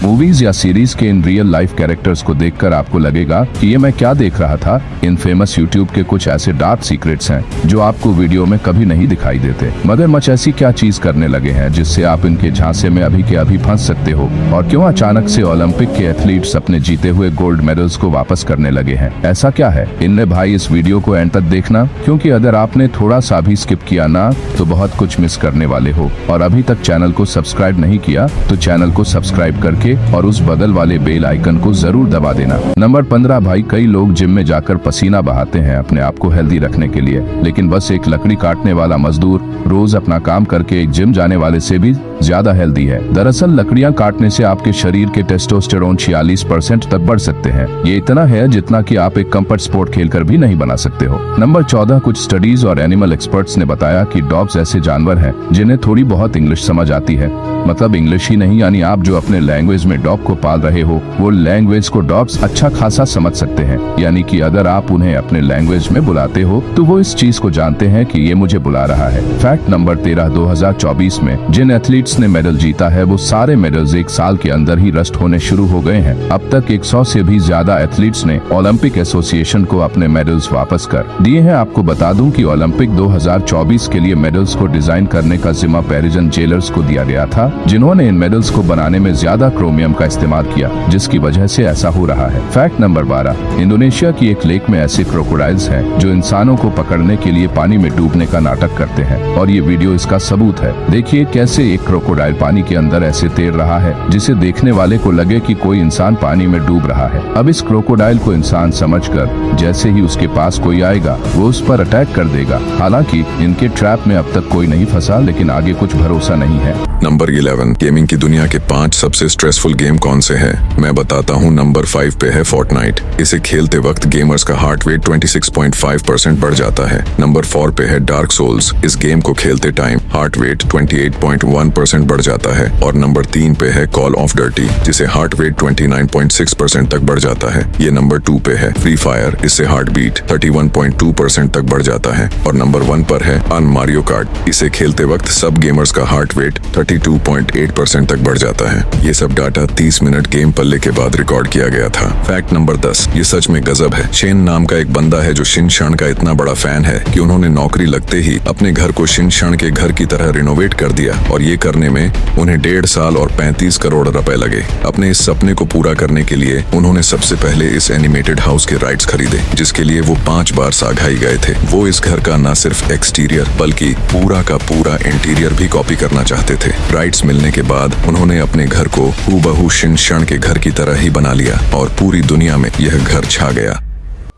Movies या series के in real life characters को देखकर आपको लगेगा कि ये मैं क्या देख रहा था। इन फेमस यूट्यूब के कुछ ऐसे डार्क सीक्रेट्स हैं जो आपको वीडियो में कभी नहीं दिखाई देते। मगरमच्छ ऐसी क्या चीज करने लगे हैं जिससे आप इनके झांसे में अभी के अभी फंस सकते हो, और क्यों अचानक से ओलंपिक के एथलीट्स अपने जीते हुए गोल्ड मेडल्स को वापस करने लगे हैं। ऐसा क्या है इनमें भाई, इस वीडियो को एंड तक देखना, क्योंकि अगर आपने थोड़ा सा भी स्किप किया ना तो बहुत कुछ मिस करने वाले हो। और अभी तक चैनल को सब्सक्राइब नहीं किया तो चैनल को सब्सक्राइब करके और उस बगल वाले बेल आइकन को जरूर दबा देना। नंबर 15 भाई, कई लोग जिम में जाकर पसीना बहाते हैं अपने आप को हेल्दी रखने के लिए, लेकिन बस एक लकड़ी काटने वाला मजदूर रोज अपना काम करके एक जिम जाने वाले से भी ज्यादा हेल्दी है। दरअसल लकड़ियां काटने से आपके शरीर के टेस्टोस्टेरोन 46% तक बढ़ सकते हैं। ये इतना है जितना कि आप एक कंफर्ट स्पोर्ट खेलकर भी नहीं बना सकते हो। नंबर 14, कुछ स्टडीज और एनिमल एक्सपर्ट्स ने बताया कि डॉग्स ऐसे जानवर हैं जिन्हें थोड़ी बहुत इंग्लिश समझ आती है। मतलब इंग्लिश ही नहीं, यानी आप जो अपने लैंग्वेज में डॉग को पाल रहे हो वो लैंग्वेज को डॉग्स अच्छा खासा समझ सकते हैं। यानी कि अगर आप उन्हें अपने लैंग्वेज में बुलाते हो तो वो इस चीज को जानते हैं कि ये मुझे बुला रहा है। फैक्ट नंबर 13, 2024 में जिन एथलीट्स ने मेडल जीता है वो सारे मेडल्स एक साल के अंदर ही रस्ट होने शुरू हो गए हैं। अब तक 100 से भी ज्यादा एथलीट्स ने ओलंपिक एसोसिएशन को अपने मेडल्स वापस कर दिए हैं। आपको बता दूं कि ओलंपिक 2024 के लिए मेडल्स को डिजाइन करने का जिम्मा पेरिजन जेलर्स को दिया गया था, जिन्होंने इन मेडल्स को बनाने में ज्यादा क्रोमियम का इस्तेमाल किया, जिसकी वजह से ऐसा हो रहा है। फैक्ट नंबर 12, इंडोनेशिया की एक लेक में ऐसे क्रोकोडाइल्स हैं जो इंसानों को पकड़ने के लिए पानी में डूबने का नाटक करते हैं, और ये वीडियो इसका सबूत है। देखिए कैसे एक क्रोकोडाइल पानी के अंदर ऐसे तैर रहा है जिसे देखने वाले को लगे कि कोई इंसान पानी में डूब रहा है। अब इस क्रोकोडाइल को इंसान समझकर जैसे ही उसके पास कोई आएगा वो उस पर अटैक कर देगा। हालांकि इनके ट्रैप में अब तक कोई नहीं फंसा, लेकिन आगे कुछ भरोसा नहीं है। नंबर 11, गेमिंग की दुनिया के 5 सबसे स्ट्रेसफुल गेम कौन से हैं? मैं बताता हूँ। नंबर 5 पे है फोर्टनाइट। इसे खेलते वक्त गेमर्स का हार्ट रेट 26.5% बढ़ जाता है। नंबर 4 पे है डार्क सोल्स। इस गेम को खेलते टाइम हार्ट रेट 28.1% बढ़ जाता है। और नंबर 3 पे है कॉल ऑफ ड्यूटी, जिसे हार्ट रेट 29.6% तक बढ़ जाता है। ये नंबर 2 पे है फ्री फायर। इससे हार्ट बीट 31.2% तक बढ़ जाता है। और नंबर 1 पर है मारियो कार्ट। इसे खेलते वक्त सब गेमर्स का हार्ट रेट 32.8% तक बढ़ जाता है। ये सब डाटा 30 मिनट गेम पल्ले के बाद रिकॉर्ड किया गया था। फैक्ट नंबर 10, ये सच में गजब है। शेन नाम का एक बंदा है जो शिनशान का इतना बड़ा फैन है कि उन्होंने नौकरी लगते ही अपने घर को शिनशान के घर की तरह रिनोवेट कर दिया, और ये करने में उन्हें 1.5 साल और 35 करोड़ रुपए लगे। अपने इस सपने को पूरा करने के लिए उन्होंने सबसे पहले इस एनिमेटेड हाउस के राइट्स खरीदे, जिसके लिए वो 5 बार सांघाई गए थे। वो इस घर का न सिर्फ एक्सटीरियर बल्कि पूरा का पूरा इंटीरियर भी कॉपी करना चाहते थे। राइट्स मिलने के बाद उन्होंने अपने घर को हूबहू शिनशान के घर की तरह ही बना लिया, और पूरी दुनिया में यह घर छा गया।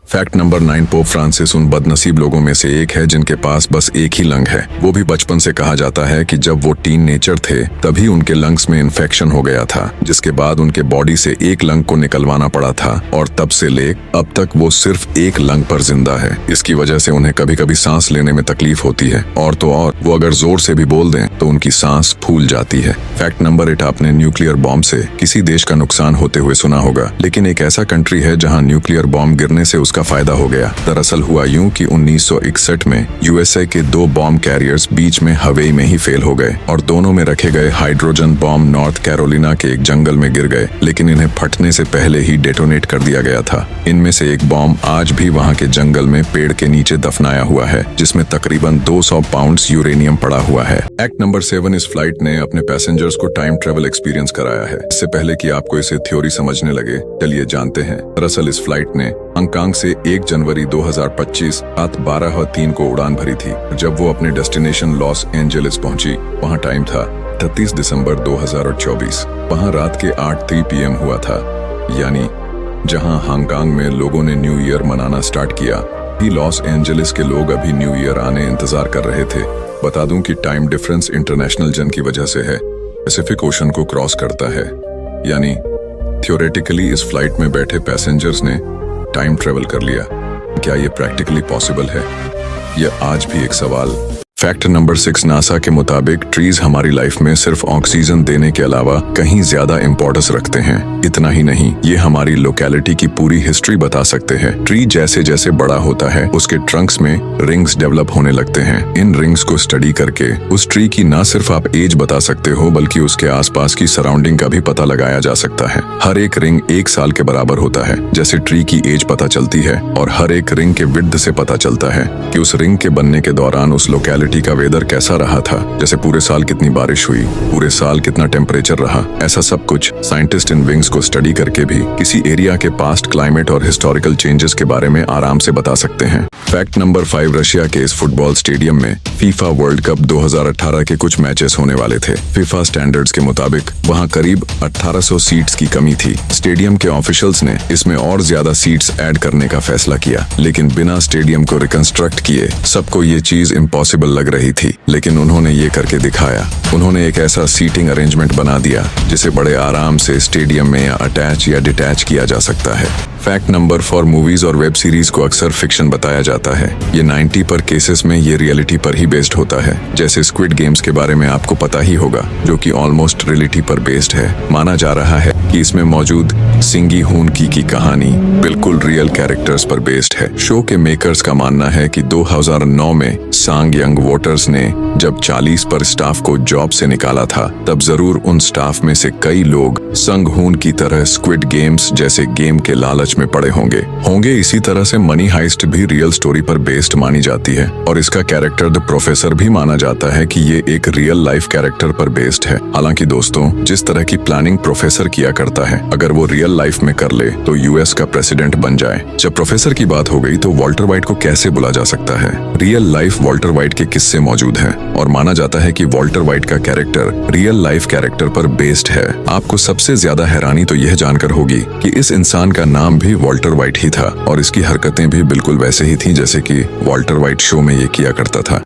फैक्ट नंबर 9, पोप फ्रांसिस उन बदनसीब लोगों में से एक है जिनके पास बस एक ही लंग है। वो भी बचपन से कहा जाता है कि जब वो टीनएजर थे तभी उनके लंग्स में इन्फेक्शन हो गया था, जिसके बाद उनके बॉडी से एक लंग को निकलवाना पड़ा था, और तब से ले अब तक वो सिर्फ एक लंग पर जिंदा है। इसकी वजह से उन्हें कभी कभी सांस लेने में तकलीफ होती है, और तो और वो अगर जोर से भी बोल दें तो उनकी सांस फूल जाती है। फैक्ट नंबर 8, आपने न्यूक्लियर बॉम्ब से किसी देश का नुकसान होते हुए सुना होगा, लेकिन एक ऐसा कंट्री है जहाँ न्यूक्लियर बॉम्ब गिरने से उसका फायदा हो गया। दरअसल हुआ यूं कि 1961 में यूएसए के 2 बॉम्ब कैरियर्स बीच में हवेई में ही फेल हो गए, और दोनों में रखे गए हाइड्रोजन बॉम्ब नॉर्थ कैरोलिना के एक जंगल में गिर गए, लेकिन इन्हें फटने से पहले ही डेटोनेट कर दिया गया था। इनमें से एक बॉम्ब आज भी वहां के जंगल में पेड़ के नीचे दफनाया हुआ है, जिसमें तकरीबन 200 पाउंड्स यूरेनियम पड़ा हुआ है। एक्ट नंबर 7, इस फ्लाइट ने अपने पैसेंजर्स को टाइम ट्रेवल एक्सपीरियंस कराया है। इससे पहले कि आपको इसे थ्योरी समझने लगे, चलिए जानते हैं। दरअसल इस फ्लाइट ने हांगकांग से 1 जनवरी 2025 रात 12:03 को उड़ान भरी थी। जब वो अपने डेस्टिनेशन लॉस एंजेलिस पहुंची, वहां टाइम था 31 दिसंबर 2024। वहां रात के 8:03 PM हुआ था, यानी जहां हांगकांग में लोगों ने न्यू ईयर मनाना स्टार्ट किया, भी लॉस एंजेलिस के लोग अभी न्यू ईयर आने इंतजार कर रहे थे। बता दूं कि टाइम डिफरेंस इंटरनेशनल जन की वजह से है, पैसिफिक ओशन को क्रॉस करता है, यानी थ्योरेटिकली इस फ्लाइट में बैठे पैसेंजर्स ने टाइम ट्रेवल कर लिया। क्या ये प्रैक्टिकली पॉसिबल है? यह आज भी एक सवाल फैक्ट नंबर 6, नासा के मुताबिक ट्रीज हमारी लाइफ में सिर्फ ऑक्सीजन देने के अलावा कहीं ज्यादा इंपॉर्टेंस रखते हैं। इतना ही नहीं, ये हमारी लोकेलिटी की पूरी हिस्ट्री बता सकते हैं। ट्री जैसे जैसे बड़ा होता है उसके ट्रंक्स में रिंग्स डेवलप होने लगते हैं। इन रिंग्स को स्टडी करके उस ट्री की न सिर्फ आप एज बता सकते हो बल्कि उसके आसपास की सराउंडिंग का भी पता लगाया जा सकता है। हर एक रिंग 1 साल के बराबर होता है जैसे ट्री की एज पता चलती है, और हर एक रिंग के विड्थ से पता चलता है कि उस रिंग के बनने के दौरान उस लोकेलिटी का वेदर कैसा रहा था, जैसे पूरे साल कितनी बारिश हुई, पूरे साल कितना टेम्परेचर रहा। ऐसा सब कुछ साइंटिस्ट इन विंग्स को स्टडी करके भी किसी एरिया के पास्ट क्लाइमेट और हिस्टोरिकल चेंजेस के बारे में आराम से बता सकते हैं। फैक्ट नंबर 5, रशिया के इस फुटबॉल स्टेडियम में फीफा वर्ल्ड कप 2018 के कुछ मैचेस होने वाले थे। फीफा स्टैंडर्ड्स के मुताबिक वहां करीब 1800 सीट्स की कमी थी। स्टेडियम के ऑफिशियल्स ने इसमें और ज्यादा सीट्स ऐड करने का फैसला किया, लेकिन बिना स्टेडियम को रिकंस्ट्रक्ट किए सबको ये चीज इम्पॉसिबल लग रही थी, लेकिन उन्होंने ये करके दिखाया। उन्होंने एक ऐसा सीटिंग अरेंजमेंट बना दिया जिसे बड़े आराम से स्टेडियम में या अटैच या डिटैच किया जा सकता है। फैक्ट नंबर 4, मूवीज और वेब सीरीज को अक्सर फिक्शन बताया जाता है। ये 90 पर केसेस में ये रियलिटी पर ही बेस्ड होता है। जैसे स्क्विड गेम्स के बारे में आपको पता ही होगा, जो कि ऑलमोस्ट रियलिटी पर बेस्ड है। माना जा रहा है कि इसमें मौजूद सिंगी हून की कहानी बिल्कुल रियल कैरेक्टर्स पर बेस्ड है। शो के मेकर्स का मानना है कि 2009 में सांग यंग वोटर्स ने जब 40 पर स्टाफ को जॉब से निकाला था, तब जरूर उन स्टाफ में से कई लोग संग हून की तरह स्क्विड गेम्स जैसे गेम के लालच में पड़े होंगे। इसी तरह से मनी हाइस्ट भी रियल स्टोरी पर बेस्ड मानी जाती है, और इसका कैरेक्टर द प्रोफेसर भी माना जाता है कि ये एक रियल लाइफ कैरेक्टर पर बेस्ड है। हालांकि दोस्तों, जिस तरह की प्लानिंग प्रोफेसर किया करता है, अगर वो रियल लाइफ में कर ले तो यूएस का प्रेसिडेंट बन जाए। जब प्रोफेसर की बात हो गई तो वॉल्टर वाइट को कैसे बुला जा सकता है। रियल लाइफ वॉल्टर वाइट के किस्से मौजूद हैं, और माना जाता है कि वॉल्टर वाइट का कैरेक्टर रियल लाइफ कैरेक्टर पर बेस्ड है। आपको सबसे ज्यादा हैरानी तो यह जानकर होगी कि इस इंसान का नाम भी वॉल्टर वाइट ही था, और इसकी हरकतें भी बिल्कुल वैसे ही थी जैसे कि वॉल्टर वाइट शो में ये किया करता था।